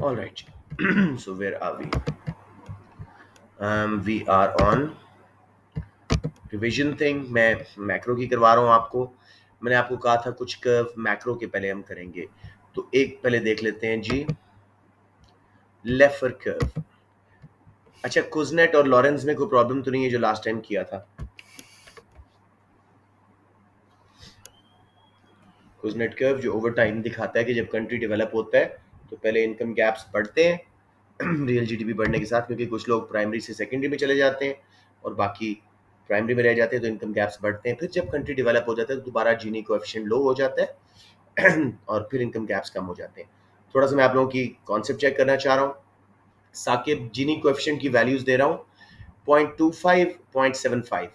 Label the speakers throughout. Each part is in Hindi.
Speaker 1: All right. So where are we? We are on revision thing. मैं मैक्रो की करवा रहा हूँ आपको. मैंने आपको कहा था कुछ कर्व मैक्रो के पहले हम करेंगे, तो एक पहले देख लेते हैं जी. Laffer curve. अच्छा, कुजनेट और लॉरेंस में कोई प्रॉब्लम तो नहीं है जो लास्ट टाइम किया था? कुजनेट कर्व जो ओवर टाइम दिखाता है कि जब कंट्री डेवलप होता है तो पहले इनकम गैप्स बढ़ते हैं रियल जीडीपी बढ़ने के साथ, क्योंकि कुछ लोग प्राइमरी से सेकेंडरी में चले जाते हैं और बाकी प्राइमरी में रह जाते हैं, तो इनकम गैप्स बढ़ते हैं. फिर जब कंट्री डेवलप हो जाता है तो दोबारा जीनी कोएफिशिएंट लो हो जाता है और फिर इनकम गैप्स कम हो जाते हैं. थोड़ा सा मैं आप लोगों की कॉन्सेप्ट चेक करना चाह रहा हूँ. साकिब जीनी कोएफिशिएंट की वैल्यूज दे रहा हूँ. 0.25, 0.75.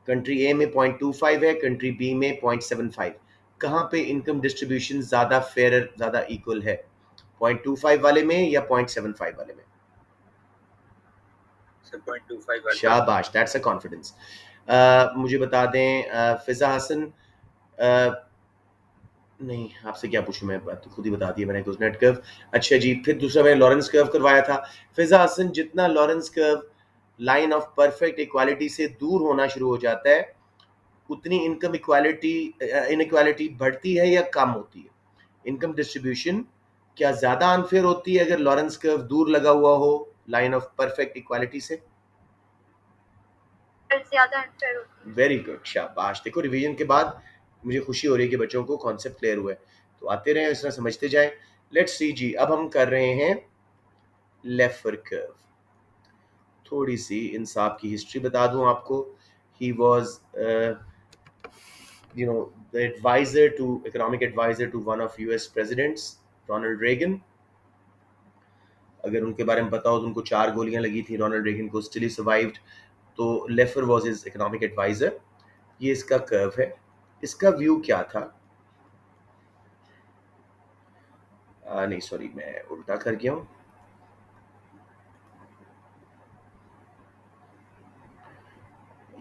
Speaker 1: कंट्री ए में 0.25 है, कंट्री बी में 0.75. कहाँ पे इनकम डिस्ट्रीब्यूशन ज्यादा फेयर, ज्यादा इक्वल है? 0.25 वाले में या 0.75 वाले में?
Speaker 2: सर 0.25 वाले.
Speaker 1: शाबाश, दैट्स अ कॉन्फिडेंस. मुझे बता दें फिजा हसन. नहीं, आपसे क्या पूछूं मैं, बात तो खुद ही बता दी मैंने, कुछ नेट कर्व. अच्छा जी, फिर दूसरा मैंने लॉरेंस कर्व करवाया था. फिजा हसन, जितना Lawrence curve line of perfect equality से दूर होना शुरू हो जाता है, उतनी इनकम इक्वालिटी इनइक्वालिटी बढ़ती है या कम होती है? इनकम डिस्ट्रीब्यूशन क्या ज्यादा अनफेयर होती है अगर लॉरेंस कर्व दूर लगा हुआ हो लाइन ऑफ परफेक्ट इक्वालिटी से?
Speaker 2: ज्यादा अनफेयर होती है.
Speaker 1: वेरी गुड, शाबाश. देखो, रिवीजन के बाद मुझे खुशी हो रही है कि बच्चों को कॉन्सेप्ट क्लियर हुआ है. तो आते रहे, इस तरह समझते जाएं. लेट्स सी जी, अब हम कर रहे हैं लेफर कर्व. थोड़ी सी इंसाफ की हिस्ट्री बता दूं आपको. He was the advisor to economic advisor to one of US presidents, Ronald Reagan. अगर उनके बारे में पता हो तो उनको 4 गोलियां लगी थी रोनाल्ड रेगन को, स्टिल ही सर्वाइव्ड. तो Laffer was his economic adviser. ये इसका कर्व है. इसका व्यू क्या था? नहीं सॉरी, मैं उल्टा कर गया हूँ.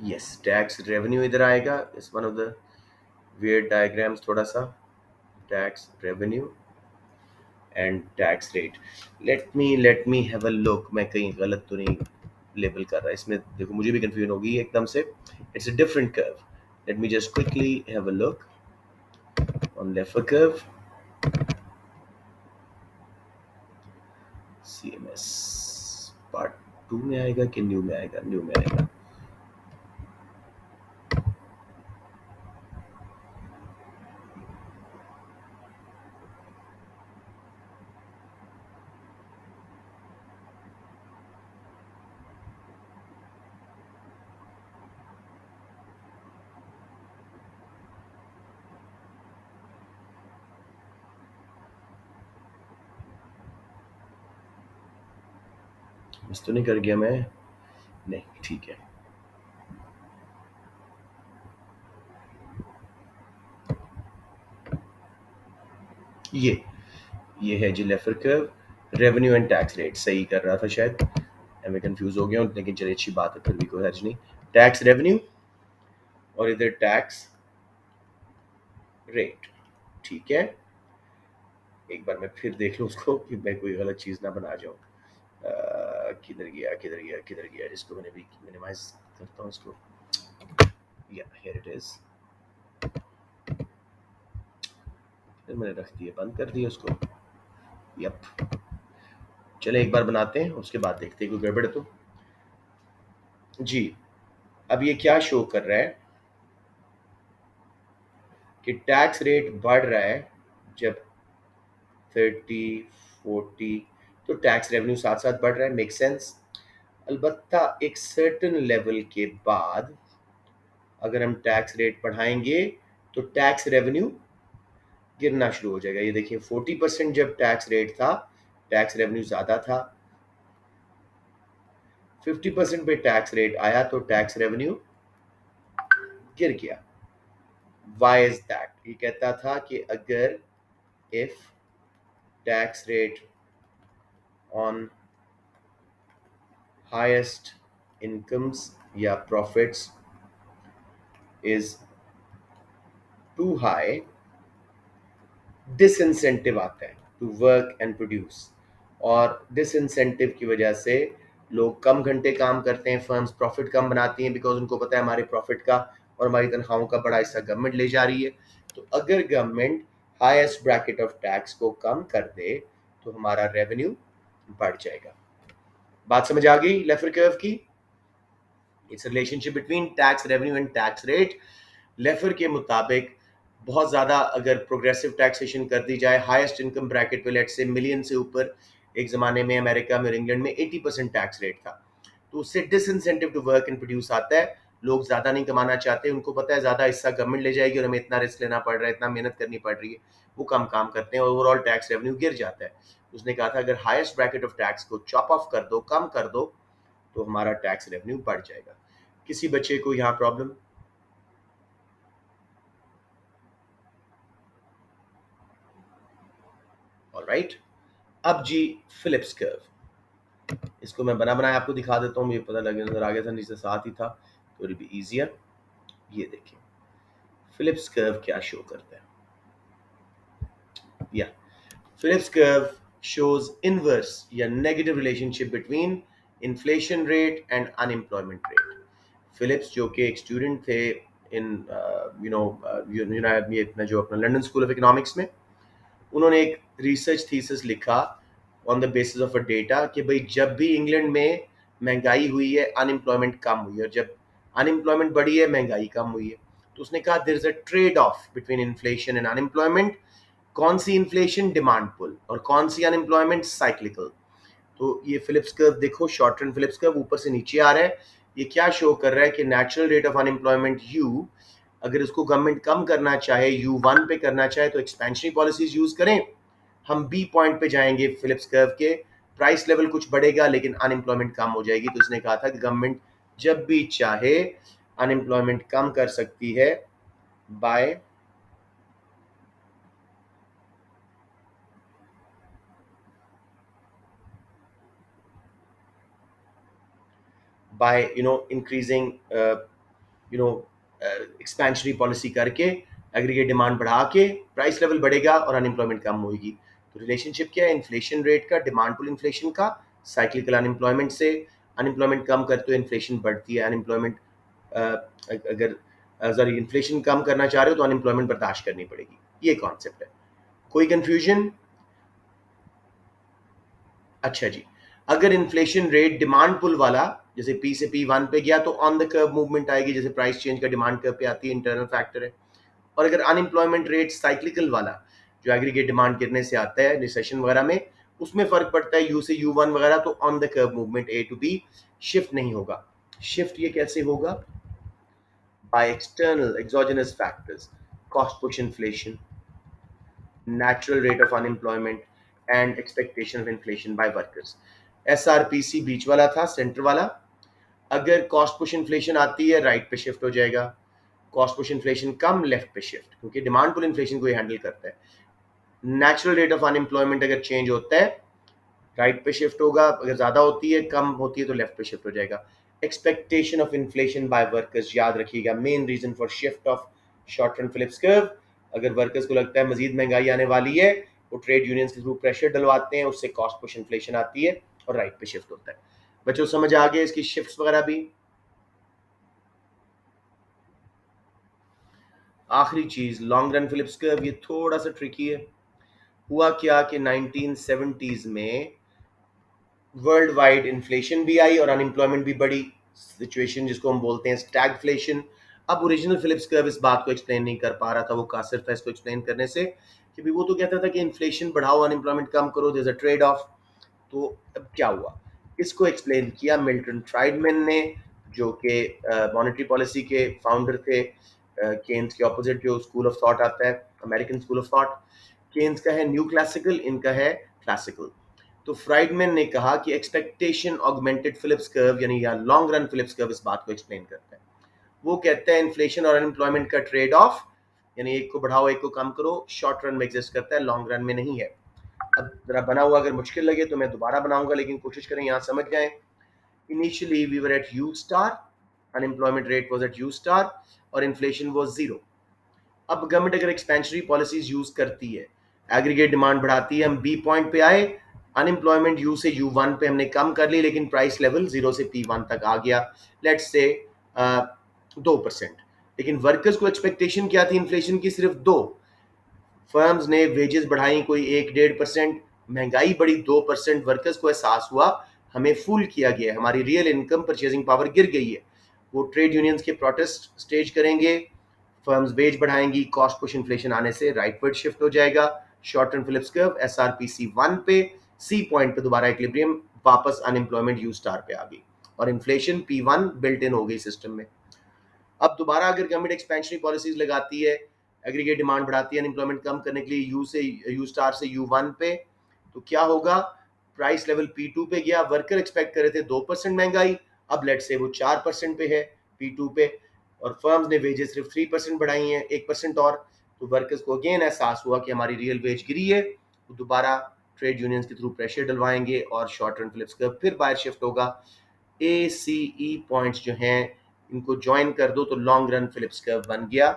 Speaker 1: यस, टैक्स रेवेन्यू इधर आएगा. It's one of the weird diagrams थोड़ा सा. Tax revenue and tax rate. Let me have a look. मैं कहीं गलत तो नहीं लेबल कर रहा है इसमें? देखो, मुझे भी कंफ्यूजन होगी एकदम से. It's a different curve. Let me just quickly have a look on Laffer curve. CMS part 2 में आएगा कि न्यू में आएगा? न्यू में आएगा. मिस तो नहीं कर गया मैं? नहीं, ठीक है. ये है जी Laffer curve. Revenue and tax rate सही कर रहा था शायद, मैं कंफ्यूज हो गया हूँ, लेकिन चलिए अच्छी बात है, फिर भी कोई हर्ज नहीं. टैक्स रेवेन्यू और इधर टैक्स रेट. ठीक है. एक बार मैं फिर देख लूँ उसको कि मैं कोई गलत चीज़ ना बना जाऊँ. किधर गया किधर गया किधर गया? इसको मैंने भी मिनिमाइज करता हूँ इसको. या हियर इट इज. फिर मैंने रख दिया, बंद कर दिया उसको. यप. चले एक बार बनाते हैं, उसके बाद देखते हैं कोई गड़बड़ है तो. जी, अब ये क्या शो कर रहा है कि टैक्स रेट बढ़ रहा है जब 30, 40, तो टैक्स रेवेन्यू साथ साथ बढ़ रहा है. Make sense. अलबत्ता एक सर्टेन लेवल के बाद अगर हम टैक्स रेट बढ़ाएंगे तो टैक्स रेवेन्यू गिरना शुरू हो जाएगा. ये देखिए, 40% जब टैक्स रेट था, टैक्स रेवेन्यू ज़्यादा था. 50% पे टैक्स रेट आया तो टैक्स रेवेन्यू गिर गया. Why is that? ये कहता था कि अगर if tax rate on highest incomes या profits is too high, disincentive आता है टू वर्क एंड प्रोड्यूस. और डिसइंसेंटिव की वजह से लोग कम घंटे काम करते हैं, फर्म्स प्रॉफिट कम बनाती हैं, बिकॉज उनको पता है हमारे प्रॉफिट का और हमारी तनख्वाहों का बड़ा हिस्सा गवर्नमेंट ले जा रही है। तो अगर government highest bracket of tax को कम कर दे तो हमारा रेवेन्यू बढ़ जाएगा। बात समझ आ गई लेफर कर्व की? It's relationship between tax revenue and tax rate. Laffer के मुताबिक बहुत ज़्यादा अगर प्रोग्रेसिव टैक्सेशन कर दी जाए हाईएस्ट इनकम ब्रैकेट पे, लेट से मिलियन से ऊपर, एक ज़माने में अमेरिका में और इंग्लैंड में 80% टैक्स रेट था, तो उससे disincentive to work and produce आता है। लोग ज़्यादा नहीं कमाना चाहते, उनको पता है ज़्यादा हिस्सा गवर्नमेंट ले जाएगी और हमें इतना रिस्क लेना पड़ रहा है, इतना मेहनत करनी पड़ रही है, वो कम काम करते हैं और ओवरऑल टैक्स रेवेन्यू गिर जाता है। उसने कहा था अगर हाईएस्ट ब्रैकेट ऑफ टैक्स को चॉप ऑफ कर दो, कम कर दो, तो हमारा टैक्स रेवेन्यू बढ़ जाएगा। किसी बच्चे को यहाँ प्रॉब्लम? ऑलराइट, अब जी फिलिप्स कर्व, इसको मैं बना बनाया आपको दिखा देता हूँ, मुझे पता लगे नजर आ गया था, नीचे साथ ही था तो इट बी इजियर। ये देखिए फिलिप्स कर्व क्या शो करता है। या फिलिप्स कर्व shows inverse या negative relationship between inflation rate and unemployment rate। Phillips जो कि एक स्टूडेंट थे इन ये अपना जो अपना लंदन स्कूल ऑफ इकोनॉमिक्स में, उन्होंने एक रिसर्च थीसिस लिखा on the basis of a data कि भाई जब भी इंग्लैंड में महंगाई हुई है अनएम्प्लॉयमेंट कम हुई है, और जब अनएम्प्लॉयमेंट बढ़ी है महंगाई कम हुई है। तो उसने कहा there is a trade off between inflation and unemployment. कौन सी इन्फ्लेशन? डिमांड पुल। और कौन सी अनएम्प्लॉयमेंट? साइक्लिकल। तो ये फिलिप्स कर्व देखो, शॉर्ट टर्म फिलिप्स कर्व ऊपर से नीचे आ रहा है। ये क्या शो कर रहा है कि natural rate of unemployment you, अगर इसको गवर्नमेंट कम करना चाहे, U1 पे करना चाहे, तो एक्सपेंशनरी पॉलिसीज यूज करें। हम बी पॉइंट पे जाएंगे फिलिप्स कर्व के, प्राइस लेवल कुछ बढ़ेगा लेकिन अनएम्प्लॉयमेंट कम हो जाएगी। तो इसने कहा था कि गवर्नमेंट जब भी चाहे अनएम्प्लॉयमेंट कम कर सकती है बाय इंक्रीजिंग एक्सपेंशनरी पॉलिसी करके, एग्रीगेट डिमांड बढ़ा के प्राइस लेवल बढ़ेगा और अनएम्प्लॉयमेंट कम होगी। तो रिलेशनशिप क्या है इन्फ्लेशन रेट का, डिमांड पुल इन्फ्लेशन का, साइक्लिकल अनएम्प्लॉयमेंट से। अनएम्प्लॉयमेंट कम करते हो इन्फ्लेशन बढ़ती है, अनएम्प्लॉयमेंट अगर सॉरी इन्फ्लेशन कम करना चाह रहे हो तो अनएम्प्लॉयमेंट बर्दाश्त करनी पड़ेगी। ये कॉन्सेप्ट है। कोई कंफ्यूजन? अच्छा जी, अगर इन्फ्लेशन रेट डिमांड पुल वाला जैसे पी से P1 पे गया तो ऑन द कर्व मूवमेंट आएगी, जैसे प्राइस चेंज का डिमांड कर्व पे आती है, इंटरनल फैक्टर है। और अगर अनएम्प्लॉयमेंट रेट साइक्लिकल वाला जो एग्रीगेट डिमांड गिरने से आता है रिसेशन वगैरह में, उसमें फर्क पड़ता है यू से U1 वगैरह, तो on the curve movement A to B shift नहीं होगा। शिफ्ट ये कैसे होगा? By external exogenous factors, cost push inflation, natural rate of unemployment and expectation of inflation by workers। SRPC बीच वाला था, सेंटर वाला। अगर कॉस्ट पुश इन्फ्लेशन आती है राइट पे शिफ्ट हो जाएगा, कॉस्ट पुश इन्फ्लेशन कम लेफ्ट पे शिफ्ट, क्योंकि डिमांड पुल इन्फ्लेशन को हैंडल करता है। नेचुरल रेट ऑफ अनएम्प्लॉयमेंट अगर चेंज होता है राइट पे शिफ्ट होगा, अगर ज्यादा होती है कम होती है तो लेफ्ट पे शिफ्ट हो जाएगा। Expectation of inflation by workers, याद रखिएगा main reason for shift of short run Phillips curve. अगर वर्कर्स को लगता है मजीद महंगाई आने वाली है, वो ट्रेड यूनियंस के थ्रू प्रेशर डलवाते हैं, उससे कॉस्ट पुश इन्फ्लेशन आती है और राइट पे शिफ्ट होता है। बच्चों समझ आ गया इसकी शिफ्ट्स वगैरह भी? आखिरी चीज लॉन्ग रन फिलिप्स कर्व, ये थोड़ा सा ट्रिकी है। हुआ क्या कि 1970s में वर्ल्ड वाइड इन्फ्लेशन भी आई और अनएम्प्लॉयमेंट भी बढ़ी, सिचुएशन जिसको हम बोलते हैं स्टैगफ्लेशन। अब ओरिजिनल फिलिप्स कर्व इस बात को एक्सप्लेन नहीं कर पा रहा था, वो कासिर था इसको एक्सप्लेन करने से, कि भी वो तो कहता था कि इन्फ्लेशन बढ़ाओ अनएम्प्लॉयमेंट कम करो, there is a trade off. तो अब क्या हुआ, इसको एक्सप्लेन किया मिल्टन फ्राइडमैन ने, जो कि मॉनेटरी पॉलिसी के फाउंडर थे। केन्स के ऑपोजिट जो स्कूल ऑफ थॉट आता है, American school of thought. Keynes का है न्यू क्लासिकल, इनका है क्लासिकल। तो फ्राइडमैन ने कहा कि एक्सपेक्टेशन ऑगमेंटेड फिलिप्स कर्व यानी या लॉन्ग रन फिलिप्स कर्व इस बात को एक्सप्लेन करता है। वो कहता है इन्फ्लेशन और अनएम्प्लॉयमेंट का ट्रेड ऑफ, यानी एक को बढ़ाओ एक को कम करो, शॉर्ट रन में एग्जिस्ट करता है, लॉन्ग रन में नहीं है। अब जरा बना हुआ अगर मुश्किल लगे तो मैं दोबारा बनाऊंगा, लेकिन कोशिश करें यहाँ समझ जाएं। Initially we were at U star, unemployment rate was at U star और इन्फ्लेशन वाज जीरो। अब गवर्नमेंट अगर एक्सपेंशनरी पॉलिसीज यूज करती है, एग्रीगेट डिमांड बढ़ाती है, हम बी पॉइंट पे आए, अनएम्प्लॉयमेंट यू से U1 पे हमने कम कर ली, लेकिन प्राइस लेवल 0 से P1 तक आ गया, लेट्स से 2%। लेकिन वर्कर्स को एक्सपेक्टेशन क्या थी इन्फ्लेशन की? सिर्फ 2। फर्म्स ने वेजेस बढ़ाई कोई 1-1.5%, महंगाई बढ़ी 2%। वर्कर्स को एहसास हुआ हमें फूल किया गया है, हमारी रियल इनकम परचेजिंग पावर गिर गई है। वो ट्रेड यूनियंस के प्रोटेस्ट स्टेज करेंगे, फर्म्स वेज बढ़ाएंगी, कॉस्ट पुश इन्फ्लेशन आने से राइटवर्ड शिफ्ट हो जाएगा। Short term Phillips curve SRPC 1 पे, सी पॉइंट पे दोबारा इक्विलिब्रियम, वापस अनएम्प्लॉयमेंट यू स्टार पे आ गई और इन्फ्लेशन P1 बिल्ट इन हो गई सिस्टम में। अब दोबारा अगर गवर्नमेंट एक्सपेंशनरी पॉलिसीज लगाती है, एग्रीगेट डिमांड बढ़ाती है अनएम्प्लॉयमेंट कम करने के लिए यू स्टार से U1 पे, तो क्या होगा? प्राइस लेवल P2 पे गया, वर्कर एक्सपेक्ट कर रहे थे 2% महंगाई, अब लेट से वो 4% पे है P2 पे, और फर्म्स ने वेजेस सिर्फ 3% बढ़ाई हैं, 1% और। तो वर्कर्स को अगेन एहसास हुआ कि हमारी रियल वेज गिरी है, तो दोबारा ट्रेड यूनियंस के थ्रू प्रेशर डलवाएंगे और शॉर्ट रन फिलिप्स कर्व फिर बाहर शिफ्ट होगा। ए सी ई पॉइंट्स जो हैं इनको ज्वाइन कर दो तो लॉन्ग रन फिलिप्स कर्व बन गया।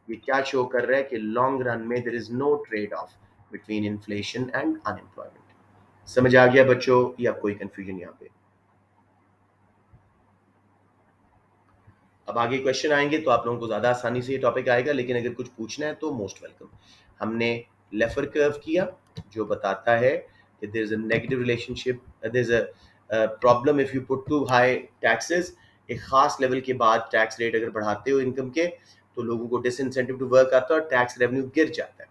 Speaker 1: ये क्या शो कर रहा है कि लॉन्ग रन में there is no trade off between inflation and unemployment. समझ आ गया बच्चों, या कोई कंफ्यूजन यहाँ पे? अब आगे क्वेश्चन आएंगे तो आप लोगों को ज्यादा आसानी से ये टॉपिक आएगा, लेकिन अगर कुछ पूछना है तो मोस्ट वेलकम। हमने लेफर कर्व किया जो बताता है कि there is a negative relationship, there is a problem if you put too high taxes. एक खास लेवल के बाद टैक्स रेट अगर बढ़ाते हो इनकम के, तो लोगों को डिसइंसेंटिव टू वर्क आता है और टैक्स रेवेन्यू गिर जाता है।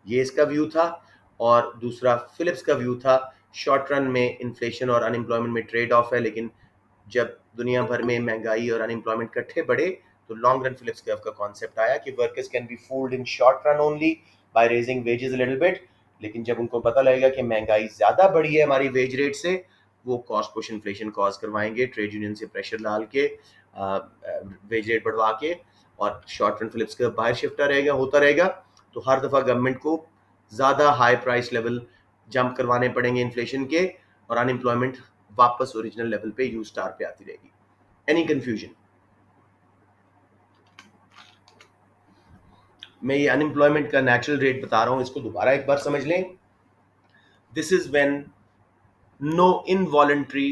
Speaker 1: ये इसका व्यू था। और दूसरा फिलिप्स का व्यू था, शॉर्ट रन में इन्फ्लेशन और अनएम्प्लॉयमेंट में ट्रेड ऑफ है, लेकिन जब दुनिया भर में महंगाई और अनएम्प्लॉयमेंट इकट्ठे बढ़े तो लॉन्ग रन फिलिप्स कर्व का कॉन्सेप्ट आया कि workers can be fooled in short run only by raising wages a little bit, लेकिन जब उनको पता लगेगा कि महंगाई ज्यादा बढ़ी है हमारी वेज रेट से, वो कॉस्ट पुश इन्फ्लेशन कॉज करवाएंगे ट्रेड यूनियन से प्रेशर डाल के, वेज रेट बढ़वा के, और शॉर्ट रन फिलिप्स कर्व बाहर शिफ्ट रहेगा, होता रहेगा। तो हर दफा गवर्नमेंट को ज्यादा हाई प्राइस लेवल जंप करवाने पड़ेंगे इन्फ्लेशन के, और अनएम्प्लॉयमेंट वापस ओरिजिनल लेवल पे यू स्टार पे आती रहेगी। Any confusion? मैं ये अनएम्प्लॉयमेंट का नेचुरल रेट बता रहा हूं, इसको दोबारा एक बार समझ लें। This is when no involuntary,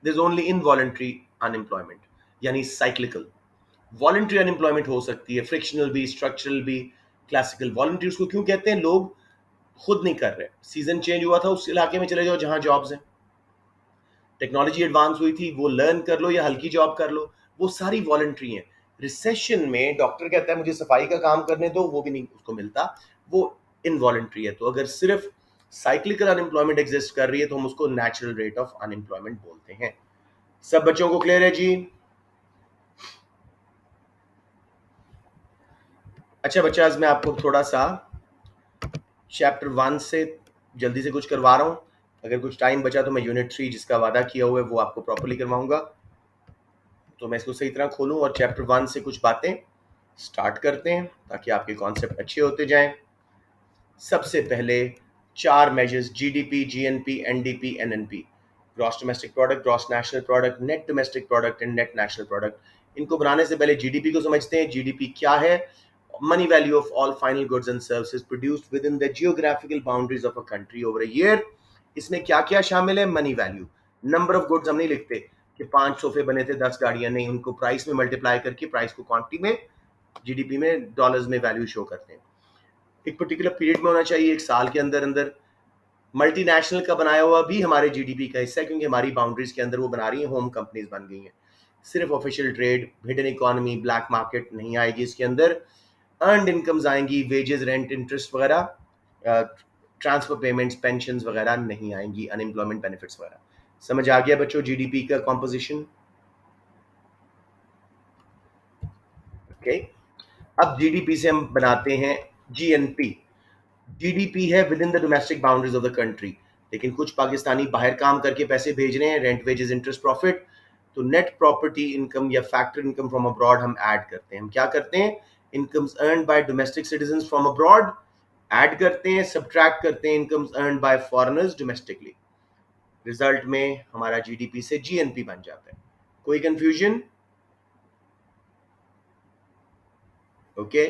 Speaker 1: this only involuntary unemployment, यानी साइक्लिकल। वॉलंटरी अनएम्प्लॉयमेंट हो सकती है, फ्रिक्शनल भी, स्ट्रक्चरल भी, क्लासिकल। वॉलंटरी उसको क्यों कहते हैं? लोग खुद नहीं कर रहे, सीजन चेंज हुआ था उस इलाके में चले जाओ जहां जॉब्स हैं, टेक्नोलॉजी एडवांस हुई थी, वो लर्न कर लो या हल्की जॉब कर लो, वो सारी वॉलंटरी हैं। रिसेशन में डॉक्टर कहता है मुझे सफाई का काम करने दो, वो भी नहीं उसको मिलता, वो इनवॉलंटरी है। तो अगर सिर्फ साइक्लिकल अनएम्प्लॉयमेंट एग्जिस्ट कर रही है तो हम उसको नेचुरल रेट ऑफ अनएम्प्लॉयमेंट बोलते हैं। सब बच्चों को क्लियर है जी? अच्छा बच्चा, आज मैं आपको थोड़ा सा चैप्टर 1 से जल्दी से कुछ करवा रहा हूं। अगर कुछ टाइम बचा तो मैं यूनिट 3 जिसका वादा किया हुआ है वो आपको प्रॉपर्ली करवाऊंगा। तो मैं इसको सही तरह खोलूं और चैप्टर 1 से कुछ बातें स्टार्ट करते हैं ताकि आपके कॉन्सेप्ट अच्छे होते जाएं। सबसे पहले 4 measures, GDP, GNP, NDP, NNP, gross domestic product, gross national product, net domestic product and net national product. इनको बनाने से पहले जीडीपी को समझते हैं। जीडीपी क्या है? Money value of all final goods and services produced with in the geographical boundaries of a country over a year. इसमें क्या क्या शामिल है? Money value, number of goods हम नहीं लिखते कि 5 सोफे बने थे 10 गाड़ियां, नहीं, उनको प्राइस में मल्टीप्लाई करके प्राइस को क्वांटिटी में, जीडीपी में डॉलर्स में वैल्यू शो करते हैं। एक पर्टिकुलर पीरियड में होना चाहिए, एक साल के अंदर अंदर। मल्टीनेशनल का बनाया हुआ भी हमारे जीडीपी का हिस्सा है, क्योंकि हमारी बाउंड्रीज के अंदर वो बना रही है, होम कंपनीज बन गई हैं। सिर्फ official trade, hidden economy, black market नहीं आएगी इसके अंदर। अर्नड इनकम्स आएंगी, वेजेस, रेंट, इंटरेस्ट वगैरह, ट्रांसफर पेमेंट्स, पेंशन वगैरह नहीं आएंगी, अनएम्प्लॉयमेंट बेनिफिट्स वगैरह। समझ आ गया बच्चों जीडीपी का कॉम्पोजिशन? ओके। अब जीडीपी से हम बनाते हैं जीएनपी। जीडीपी है with in the domestic boundaries of the country, लेकिन कुछ पाकिस्तानी बाहर काम करके पैसे भेज रहे हैं, रेंट, वेजेस, इंटरेस्ट, प्रॉफिट। तो नेट प्रॉपर्टी इनकम या फैक्टर इनकम फ्रॉम अब्रॉड हम ऐड करते हैं। हम क्या करते हैं? Incomes earned bye domestic citizens from abroad add करते हैं, सब्ट्रैक्ट करते हैं incomes earned bye foreigners domestically. Result में हमारा जीडीपी से जीएनपी बन जाता है। कोई कंफ्यूजन? ओके।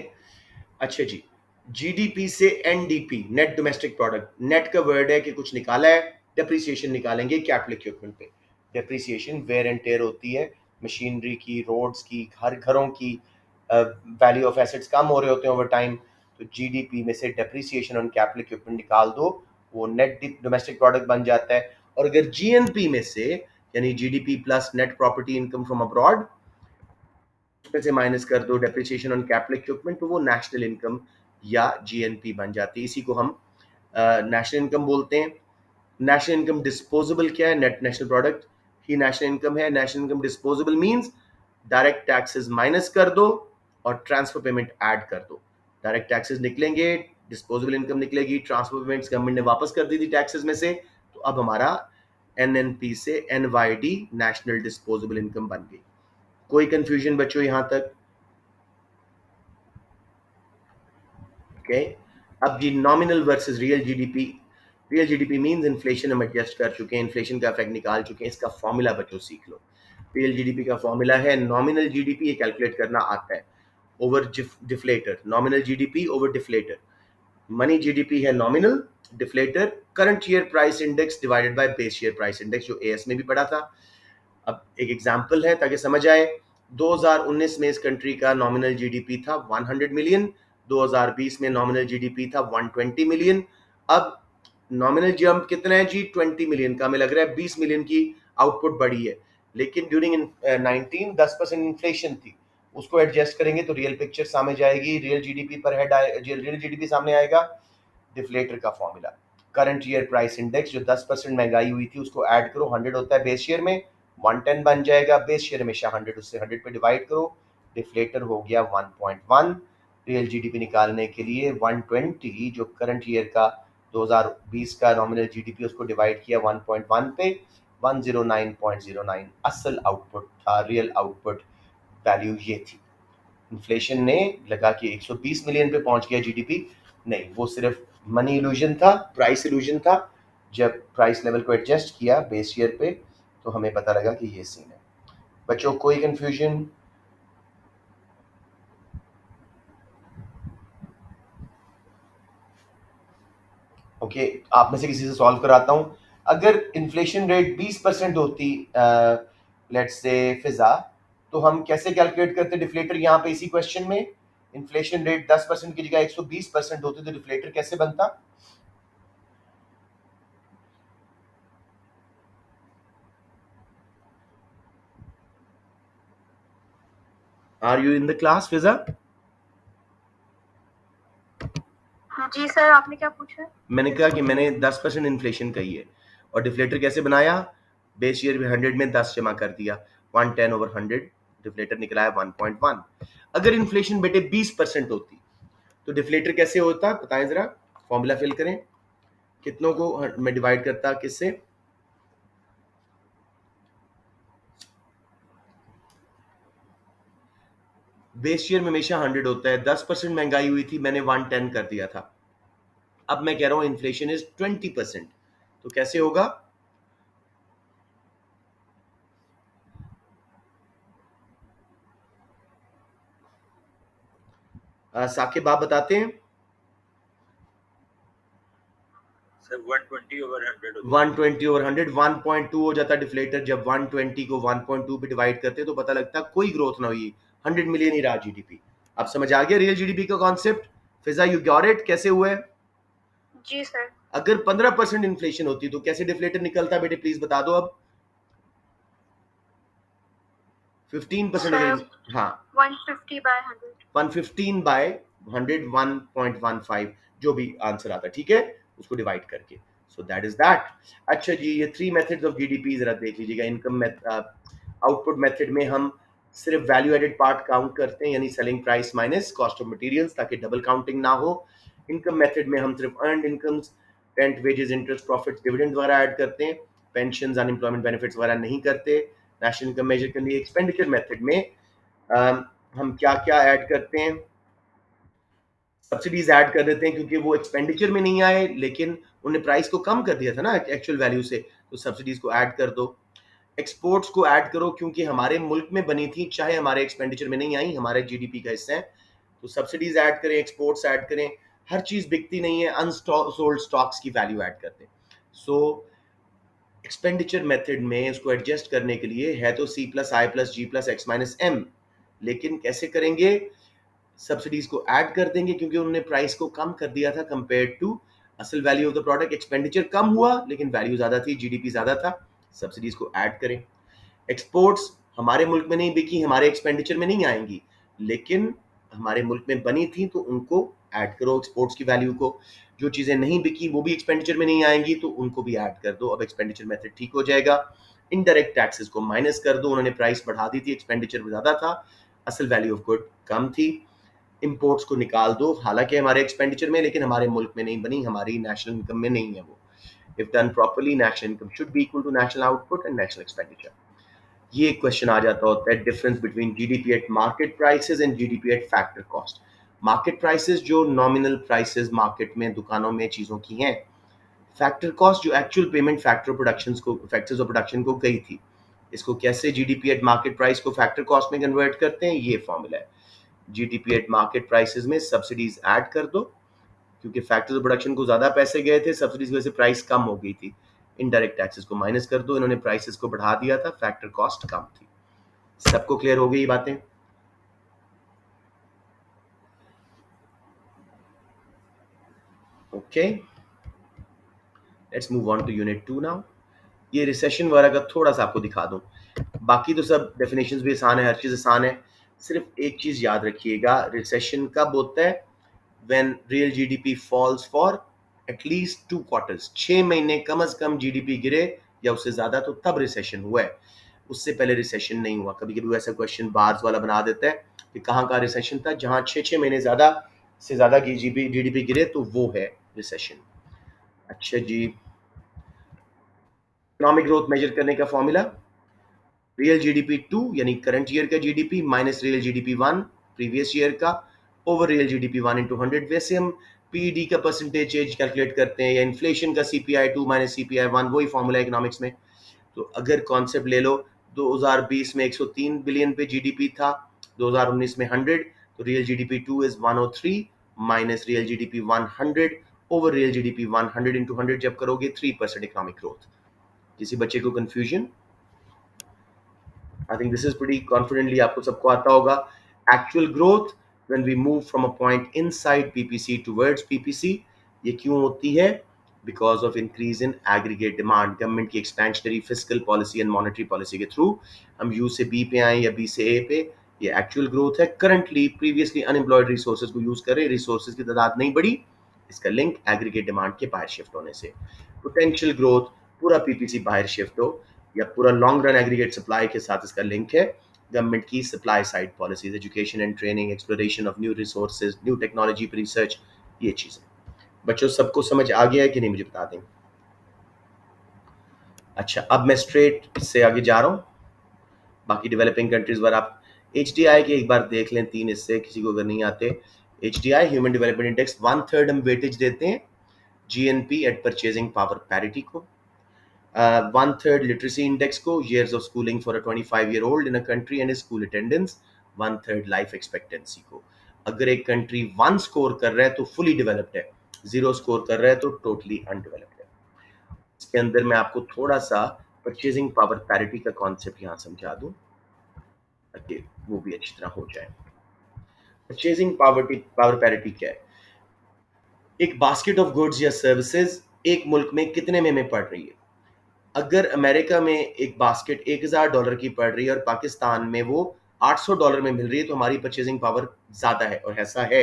Speaker 1: अच्छा जी, जीडीपी से NDP, net domestic product, net का वर्ड है कि कुछ निकाला है, डेप्रिसिएशन निकालेंगे कैपिटल इक्विपमेंट पे। डेप्रिसिएशन वेयर एंड टेयर होती है मशीनरी की, रोड्स की, घरों की, वैल्यू ऑफ एसेट्स कम हो रहे होते हैं ओवर टाइम, तो जीडीपी में से डेप्रिसिएशन ऑन कैपिटल इक्विपमेंट निकाल दो, वो नेट डोमेस्टिक प्रोडक्ट बन जाता है। और अगर जीएनपी में से, यानी GDP plus net property income from abroad, उसमें से माइनस कर दो डेप्रिसिएशन ऑन कैपिटल इक्विपमेंट, तो वो नेशनल इनकम या जीएनपी बन जाती है। इसी को हम नेशनल इनकम बोलते हैं। नेशनल इनकम डिस्पोजेबल क्या है? नेट नेशनल प्रोडक्ट ही नेशनल इनकम है। National income disposable means direct taxes minus कर दो और ट्रांसफर पेमेंट ऐड कर दो। डायरेक्ट टैक्सेस निकलेंगे, डिस्पोजेबल इनकम निकलेगी, ट्रांसफर पेमेंट्स गवर्नमेंट ने वापस कर दी थी टैक्सेस में से, तो अब हमारा एनएनपी से एनवाईडी नेशनल डिस्पोजेबल इनकम बन गई। कोई कंफ्यूजन बच्चों यहां तक? ओके, अब जी nominal versus real GDP. Real GDP means inflation हम एडजस्ट कर चुके हैं, इन्फ्लेशन का इफेक्ट निकाल चुके हैं, इसका फॉर्मूला बच्चों सीख लो। रियल जीडीपी का फॉर्मूला है नॉमिनल जीडीपी, ये कैलकुलेट करना आता है, over deflator, nominal GDP over deflator. Money GDP है nominal, deflator current year price index divided by base year price index, जो एएस में भी पढ़ा था। अब एक एग्जांपल है ताकि समझ आए। 2019 में इस कंट्री का नॉमिनल जीडीपी था 100 मिलियन, 2020 में नॉमिनल जीडीपी था 120 मिलियन। अब नॉमिनल जंप कितना है जी? 20 मिलियन का। हमें लग रहा है 20 मिलियन की आउटपुट बढ़ी है, लेकिन ड्यूरिंग 19 10% इन्फ्लेशन थी, उसको एडजस्ट करेंगे तो रियल पिक्चर सामने जाएगी, रियल जीडीपी पर हेड रियल जीडीपी सामने आएगा। डिफ्लेटर का formula, current year price index, जो 10% महंगाई हुई थी उसको ऐड करो, 100 होता है बेस ईयर में, 110 बन जाएगा। बेस ईयर हमेशा 100, उससे 100 पे डिवाइड करो, डिफ्लेटर हो गया 1.1। रियल जीडीपी निकालने के लिए 120 जो करंट ईयर का 2020 का नॉमिनल जीडीपी, उसको डिवाइड किया 1.1 पे, 109.09 असल आउटपुट था, रियल आउटपुट वैल्यू ये थी। इन्फ्लेशन ने लगा कि 120 मिलियन पे पहुंच गया जीडीपी, नहीं, वो सिर्फ मनी इल्यूजन था, प्राइस इल्यूजन था। जब प्राइस लेवल को एडजस्ट किया बेस ईयर पे, तो हमें पता लगा कि ये सीन है। बच्चों कोई कंफ्यूजन? ओके, आप में से किसी से सॉल्व कराता हूं। अगर इन्फ्लेशन रेट 20% होती लेट्स से फिजा, तो हम कैसे कैलकुलेट करते डिफ्लेटर? यहाँ पे इसी क्वेश्चन में इन्फ्लेशन रेट 10% की जगह 120% होती तो डिफ्लेटर कैसे बनता? Are you in the class Fiza?
Speaker 2: जी सर, आपने क्या पूछा?
Speaker 1: मैंने कहा कि मैंने 10% इन्फ्लेशन कही है, और डिफ्लेटर कैसे बनाया? बेस ईयर में 100 में 10 जमा कर दिया, 110 ओवर 100, डिफ्लेटर निकला है 1.1। अगर इन्फ्लेशन बेटे 20% होती तो डिफ्लेटर कैसे होता, बताएं जरा, फॉर्मूला फिल करें। कितनों को मैं डिवाइड करता किससे? बेस ईयर में हमेशा 100 होता है, 10% महंगाई हुई थी, मैंने 110 कर दिया था। अब मैं कह रहा हूं इन्फ्लेशन इज 20%, तो कैसे होगा? साकिब आप बताते हैं।
Speaker 2: सर 120 ओवर 100
Speaker 1: 120 ओवर 100, 1.2 हो जाता डिफ्लेटर। जब 120 को 1.2 पे डिवाइड करते तो पता लगता कोई ग्रोथ ना हुई, 100 मिलियन ही रहा जीडीपी। अब समझ आ गया रियल जीडीपी का concept? Fiza you got it? कैसे हुआ है?
Speaker 2: जी सर।
Speaker 1: अगर 15% इन्फ्लेशन होती तो कैसे डिफ्लेटर निकलता बेटे, प्लीज बता दो। अब 15% अगर, हाँ,
Speaker 2: 150 बाय 100।
Speaker 1: 115 बाय 100, 1.15 जो भी आंसर आता है, ठीक है, उसको डिवाइड करके। So that is that. अच्छा जी, ये 3 मेथड्स ऑफ जीडीपी जरा देख लीजिएगा। इनकम आउटपुट मेथड में हम सिर्फ वैल्यू एडेड पार्ट काउंट करते हैं, यानी selling price minus cost of materials, ताकि डबल काउंटिंग ना हो। इनकम मेथड में हम सिर्फ earned incomes, rent, wages, interest, profits, dividend वगैरह ऐड करते हैं, पेंशन, अनएम्प्लॉयमेंट बेनिफिट्स वगैरह नहीं करते। नेशनल इनकम मेजर के लिए एक्सपेंडिचर मेथड में हम क्या क्या ऐड करते हैं? सब्सिडीज ऐड कर देते हैं, क्योंकि वो एक्सपेंडिचर में नहीं आए, लेकिन उन्हें प्राइस को कम कर दिया था ना एक्चुअल वैल्यू से, तो सब्सिडीज को ऐड कर दो। एक्सपोर्ट्स को ऐड करो, क्योंकि हमारे मुल्क में बनी थी, चाहे हमारे एक्सपेंडिचर में नहीं आई, हमारे जीडीपी का हिस्सा है, तो सब्सिडीज ऐड करें, एक्सपोर्ट्स ऐड करें। हर चीज बिकती नहीं है, अनसोल्ड स्टॉक्स की वैल्यू ऐड करते हैं। सो एक्सपेंडिचर मेथड में उसको एडजस्ट करने के लिए है तो C प्लस आई प्लस जी प्लस एक्स माइनस एम, लेकिन कैसे करेंगे? सब्सिडीज को ऐड कर देंगे, क्योंकि उन्होंने प्राइस को कम कर दिया था कंपेयर टू असल value of the product. Expenditure कम हुआ लेकिन वैल्यू ज्यादा थी, जीडीपी ज्यादा था, सब्सिडीज को ऐड करें। एक्सपोर्ट्स हमारे मुल्क में नहीं बिकी, हमारे एक्सपेंडिचर में नहीं आएंगी, लेकिन हमारे मुल्क में बनी थी तो उनको ऐड करो एक्सपोर्ट्स की वैल्यू को। जो चीजें नहीं बिकी वो भी एक्सपेंडिचर में नहीं आएंगी तो उनको भी ऐड कर दो। अब एक्सपेंडिचर मेथड ठीक हो जाएगा। इनडायरेक्ट टैक्सेस को माइनस कर दो, उन्होंने प्राइस बढ़ा दी थी, एक्सपेंडिचर ज्यादा था, असल वैल्यू ऑफ गुड कम थी। इंपोर्ट्स को निकाल दो, हालांकि हमारे एक्सपेंडिचर में, लेकिन हमारे मुल्क में नहीं बनी, हमारी नेशनल इनकम में नहीं है वो। If done properly national income should be equal to national output and national expenditure. ये क्वेश्चन आ जाता होता है, difference between GDP at market prices and GDP at factor cost. Market prices जो नॉमिनल प्राइसेस मार्केट में दुकानों में चीजों की हैं, फैक्टर कॉस्ट जो एक्चुअल पेमेंट फैक्टर प्रोडक्शन को फैक्टर्स ऑफ प्रोडक्शन को गई थी। इसको कैसे जीडीपी एट मार्केट प्राइस को फैक्टर कॉस्ट में कन्वर्ट करते हैं, ये फॉर्मूला है। जीडीपी एट मार्केट प्राइसेस में सब्सिडीज ऐड कर दो, क्योंकि फैक्टर्स ऑफ प्रोडक्शन को ज्यादा पैसे गए थे, सब्सिडीज की वजह से प्राइस कम हो गई थी। इनडायरेक्ट टैक्सेस को माइनस कर दो, इन्होंने प्राइसेस को बढ़ा दिया था, फैक्टर कॉस्ट कम थी। सबको क्लियर हो गई ये बातें? Okay, let's move on to unit 2 now. ये रिसेशन वगैरह का थोड़ा सा आपको दिखा दूं, बाकी तो सब डेफिनेशंस भी आसान है, हर चीज आसान है। सिर्फ एक चीज याद रखिएगा, रिसेशन कब होता है? When real GDP falls for at least 2 quarters, 6 महीने कम से कम जीडीपी गिरे या उससे ज्यादा, तो तब रिसेशन हुआ है। उससे पहले रिसेशन नहीं हुआ। कभी कभी ऐसा क्वेश्चन बार्स वाला बना देता है कि कहाँ का रिसेशन था, जहां 6 महीने ज्यादा से ज्यादा की जीडीपी गिरे तो वो है रिसेशन। अच्छा जी, इकोनॉमिक ग्रोथ मेजर करने का फॉर्मूला, रियल जीडीपी 2 यानी करंट ईयर का GDP minus real GDP 1 previous year का ओवर रियल जीडीपी 1 इंटू 100। वैसे हम पीईडी का परसेंटेज चेंज कैलकुलेट करते हैं, या इन्फ्लेशन का सीपीआई 2 माइनस सीपीआई 1, वही फॉर्मूला इकोनॉमिक्स में। तो अगर कॉन्सेप्ट ले लो, 2020 में 103 बिलियन पे जीडीपी था, 2019 में 100, तो real GDP 2 is 103 minus real GDP 100 over real GDP 100 into 100 जब करोगे 3% इकोनॉमिक ग्रोथ। किसी बच्चे को confusion? I think this is pretty confidently आपको सबको आता होगा। Actual growth when we move from a point inside PPC towards PPC, ये क्यों होती है? Because of increase in aggregate demand, government की expansionary fiscal policy and monetary policy के थ्रू हम यू से बी पे आए या बी से ए पे, ये एक्चुअल ग्रोथ है। करंटली प्रीवियसली अनएम्प्लॉयड रिसोर्सेज को यूज कर रहे, रिसोर्सेज की तादाद नहीं बढ़ी, इसका लिंक एग्रीगेट डिमांड के बाहर शिफ्ट होने से। पोटेंशियल ग्रोथ पूरा पीपीसी बाहर शिफ्ट हो, या पूरा लॉन्ग रन एग्रीगेट सप्लाई के साथ इसका लिंक है गवर्नमेंट की supply side policies, education and training, exploration of new resources, new technology research, ये चीजें। बच्चों सबको समझ आ गया है कि नहीं, मुझे बता दें। अच्छा, अब मैं स्ट्रेट इससे आगे जा रहा हूँ, बाकी डेवलपिंग कंट्रीज पर आप एच डी आई के एक बार देख लें, 3 इससे किसी को अगर नहीं आते। H D I human development index 1/3 हम वेटेज देते हैं GNP at purchasing power parity को, 1/3 literacy index को, years of schooling for a 25-year-old in a country and his school attendance, 1/3 life expectancy को। अगर एक कंट्री 1 स्कोर कर रहा है तो फुली डेवलप्ड है, 0 स्कोर कर रहा है तो टोटली अनडेवलप्ड है। इसके अंदर मैं आपको थोड़ा सा परचेजिंग पावर पैरिटी का कॉन्सेप्ट यहाँ समझा दूं ताकि वो भी अच्छी तरह हो जाए। परचेजिंग पावर पैरिटी क्या है? एक बास्केट ऑफ गुड्स या सर्विसेज एक मुल्क में कितने में पड़ रही है? अगर अमेरिका में एक बास्केट $1000 की पड़ रही है और पाकिस्तान में वो $800 में मिल रही है, तो हमारी परचेजिंग पावर ज्यादा है। और ऐसा है,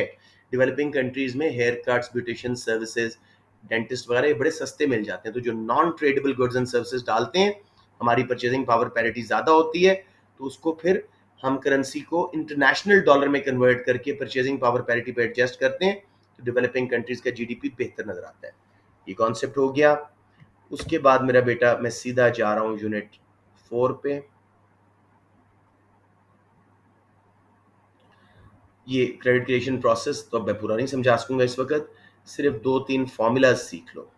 Speaker 1: डेवलपिंग कंट्रीज में haircuts, beautician services, dentist वगैरह ये बड़े सस्ते मिल जाते हैं। तो जो non tradeable goods and services डालते हैं, हमारी परचेजिंग पावर पैरिटी ज्यादा होती है, तो उसको फिर हम करेंसी को इंटरनेशनल डॉलर में कन्वर्ट करके परचेजिंग पावर पैरिटी पे एडजस्ट करते हैं, तो डेवलपिंग कंट्रीज का जीडीपी बेहतर नजर आता है। ये कॉन्सेप्ट हो गया। उसके बाद मेरा बेटा मैं सीधा जा रहा हूं यूनिट 4 पे। ये क्रेडिट क्रिएशन प्रोसेस तो अब मैं पूरा नहीं समझा सकूंगा इस वक्त, सिर्फ 2-3 फॉर्मूलाज सीख लो।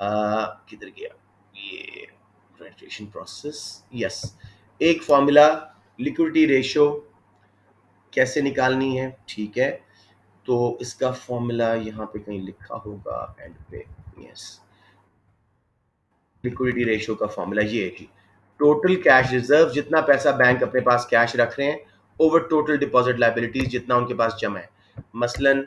Speaker 1: किधर गया ये क्रेडिट क्रिएशन प्रोसेस? यस, एक फॉर्मूला लिक्विडिटी रेशियो कैसे निकालनी है, ठीक है। तो इसका फॉर्मूला यहाँ पे कहीं लिखा होगा एंड पे। यस, लिक्विडिटी रेशियो का फॉर्मूला ये है जी, टोटल कैश रिजर्व, जितना पैसा बैंक अपने पास कैश रख रहे हैं, ओवर टोटल डिपॉजिट लाइबिलिटीज, जितना उनके पास जमा है। मसलन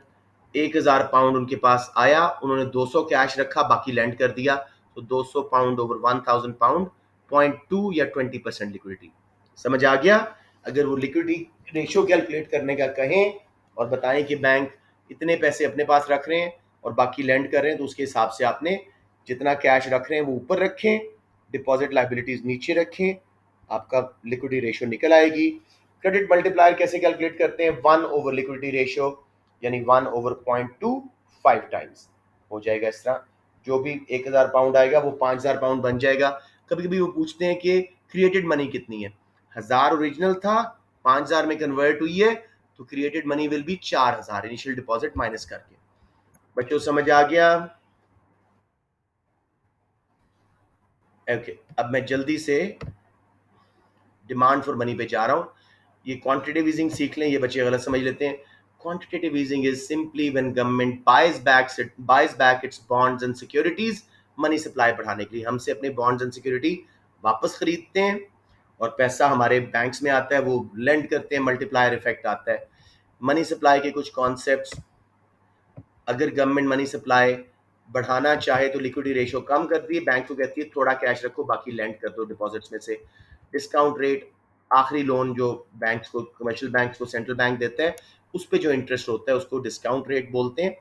Speaker 1: 1000 पाउंड उनके पास आया, उन्होंने 200 कैश रखा, बाकी लैंड कर दिया, तो 200 पाउंड ओवर 1000 पाउंड, 0.2 या 20% लिक्विडिटी। समझ आ गया? अगर वो लिक्विडिटी रेशियो कैलकुलेट करने का कहें और बताएं कि बैंक इतने पैसे अपने पास रख रहे हैं और बाकी लैंड कर रहे हैं, तो उसके हिसाब से आपने जितना कैश रख रहे हैं वो ऊपर रखें, डिपॉजिट लाइबिलिटीज नीचे रखें, आपका लिक्विडिटी रेशियो निकल आएगी। क्रेडिट मल्टीप्लायर कैसे कैलकुलेट करते हैं? 1 ओवर लिक्विडिटी रेशियो, यानी 1 ओवर 0.25 टाइम्स हो जाएगा। इस तरह जो भी 1000 पाउंड आएगा वो 5000 पाउंड बन जाएगा। कभी कभी वो पूछते हैं कि क्रिएटेड मनी कितनी है, 1000 ओरिजिनल था, 5000 में कन्वर्ट हुई है, तो created money will be 4000 initial deposit minus करके। बच्चों समझ आ गया? ओके, अब मैं जल्दी से डिमांड फॉर मनी पे जा रहा हूँ। ये क्वांटिटेटिव ईजिंग सीख लें, ये बच्चे गलत समझ लेते हैं। Quantitative easing is simply when government buys back its bonds and securities, money supply बढ़ाने के लिए हमसे अपने बॉन्ड्स एंड सिक्योरिटी वापस खरीदते हैं और पैसा हमारे बैंक्स में आता है, वो लेंड करते हैं, मल्टीप्लायर इफेक्ट आता है। मनी सप्लाई के कुछ कॉन्सेप्ट्स, अगर गवर्नमेंट मनी सप्लाई बढ़ाना चाहे तो लिक्विडिटी रेशियो कम करती है, बैंक को कहती है थोड़ा कैश रखो, बाकी लैंड कर दो डिपॉजिट्स में से। डिस्काउंट रेट, आखिरी लोन जो बैंक्स को, कमर्शियल बैंक्स को सेंट्रल बैंक देता है, उस पर जो इंटरेस्ट होता है उसको डिस्काउंट रेट बोलते हैं।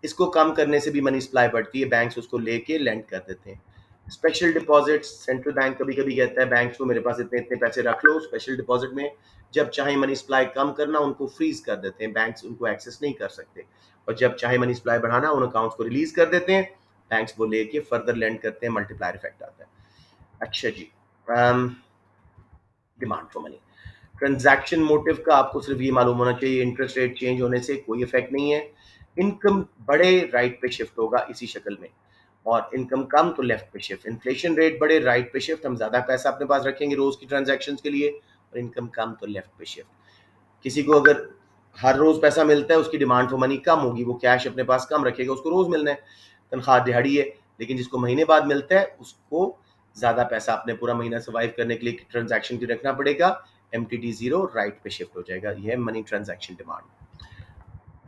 Speaker 1: इसको कम करने से भी मनी सप्लाई बढ़ती है, बैंक्स उसको लेके लैंड कर देते हैं। स्पेशल डिपॉजिट, सेंट्रल बैंक कभी कभी कहता है बैंक्स को मेरे पास इतने इतने पैसे रख लो स्पेशल डिपॉजिट में, जब चाहे मनी सप्लाई कम करना उनको फ्रीज कर देते हैं, बैंक्स उनको एक्सेस नहीं कर सकते, और जब चाहे मनी सप्लाई बढ़ाना उन अकाउंट्स को रिलीज कर देते हैं, बैंक्स वो लेके फर्दर लैंड करते हैं, मल्टीप्लायर इफेक्ट आता है। अच्छा जी, demand for money, transaction motive का आपको सिर्फ ये मालूम होना चाहिए, इंटरेस्ट रेट चेंज होने से कोई इफेक्ट नहीं है। इनकम बढ़े राइट पे शिफ्ट होगा इसी शक्ल में, और इनकम कम तो लेफ्ट पे शिफ्ट। इन्फ्लेशन रेट बढ़े राइट पे शिफ्ट, हम ज्यादा पैसा अपने पास रखेंगे रोज की ट्रांजैक्शन के लिए, और इनकम कम तो लेफ्ट पे शिफ्ट। किसी को अगर हर रोज पैसा मिलता है, उसकी डिमांड फॉर मनी कम होगी, वो कैश अपने पास कम रखेगा, उसको रोज मिलना है, तनख्वाह दिहाड़ी है। लेकिन जिसको महीने बाद मिलता है उसको ज्यादा पैसा अपने पूरा महीना सर्वाइव करने के लिए ट्रांजैक्शन की रखना पड़ेगा, MTD जीरो राइट पे शिफ्ट हो जाएगा। यह money transaction demand.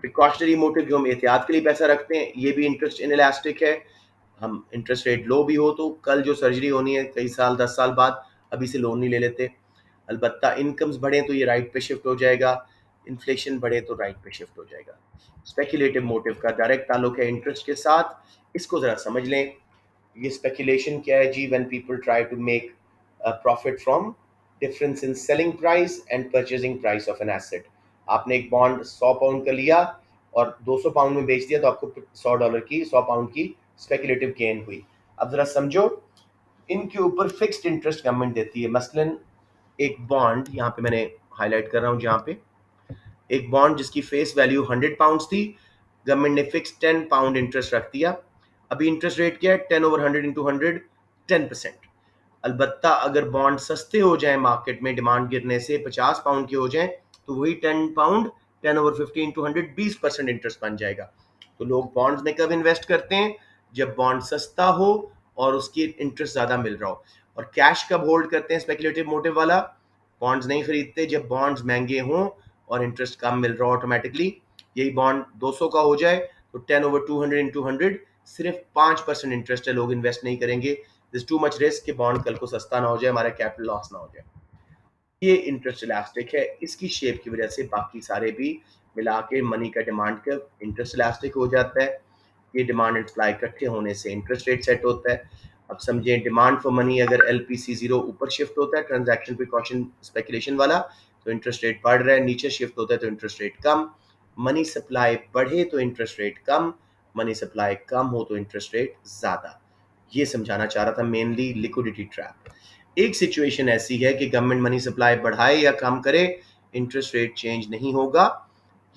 Speaker 1: Precautionary motive, जो हम एहतियात के लिए पैसा रखते हैं, ये भी इंटरेस्ट इनइलास्टिक है। हम इंटरेस्ट रेट लो भी हो तो कल जो सर्जरी होनी है कई साल 10 साल बाद, अभी से लोन नहीं ले लेते। अलबत्ता इनकम्स बढ़े तो ये राइट पे शिफ्ट हो जाएगा, इन्फ्लेशन बढ़े तो राइट पे शिफ्ट हो जाएगा। स्पेकुलेटिव मोटिव का डायरेक्ट ताल्लुक है इंटरेस्ट के साथ, इसको जरा समझ लें। ये स्पेकुलेशन क्या है जी? When people try to make profit from difference in selling price and purchasing price of an asset. आपने एक बॉन्ड 100 पाउंड का लिया और 200 पाउंड में बेच दिया, तो आपको $100 की, 100 पाउंड की स्पेकुलेटिव गेन हुई। अब जरा समझो, इनके ऊपर फिक्स्ड इंटरेस्ट गवर्नमेंट देती है। मसलन एक बॉन्ड यहाँ पे मैंने हाईलाइट कर रहा हूँ, जहाँ पे एक बॉन्ड जिसकी फेस वैल्यू 100 पाउंड्स थी, गवर्नमेंट ने फिक्स 10 पाउंड इंटरेस्ट रख दिया। अभी इंटरेस्ट रेट क्या है? 10 ओवर 100 इंटू 100, 10%। अलबत्ता अगर बॉन्ड सस्ते हो जाए मार्केट में, डिमांड गिरने से 50 पाउंड के हो जाए, तो वही 10 पाउंड 10 ओवर 50 इंटू 100, 20% इंटरेस्ट बन जाएगा। तो लोग बॉन्ड्स में कब इन्वेस्ट करते हैं? जब बॉन्ड सस्ता हो और उसकी इंटरेस्ट ज्यादा मिल रहा हो। और कैश कब होल्ड करते हैं स्पेकुलेटिव मोटिव वाला? बॉन्ड्स नहीं खरीदते जब बॉन्ड्स महंगे हों और इंटरेस्ट कम मिल रहा हो ऑटोमेटिकली। यही बॉन्ड 200 का हो जाए तो 10 ओवर 200 इंटू 100, सिर्फ 5% इंटरेस्ट है, लोग इन्वेस्ट नहीं करेंगे। दिस टू मच रिस्क कि बॉन्ड कल को सस्ता ना हो जाए, हमारा कैपिटल लॉस ना हो जाए। ये इंटरेस्ट इलास्टिक है, इसकी शेप की वजह से बाकी सारे भी मिला के मनी का डिमांड कर्व इंटरेस्ट इलास्टिक हो जाता है। ये डिमांड एंड सप्लाई इकट्ठे होने से इंटरेस्ट रेट सेट होता है। अब समझें, डिमांड फॉर मनी अगर LPC जीरो ऊपर शिफ्ट होता है, ट्रांजैक्शन प्रिकॉशन स्पेकुलेशन वाला, तो इंटरेस्ट रेट बढ़ रहा है, नीचे शिफ्ट होता है तो इंटरेस्ट रेट कम। मनी सप्लाई बढ़े तो इंटरेस्ट रेट कम, मनी सप्लाई कम हो तो इंटरेस्ट रेट ज्यादा। ये समझाना चाह रहा था मेनली लिक्विडिटी ट्रैप। एक सिचुएशन ऐसी है कि गवर्नमेंट मनी सप्लाई बढ़ाए या कम करे, इंटरेस्ट रेट चेंज नहीं होगा।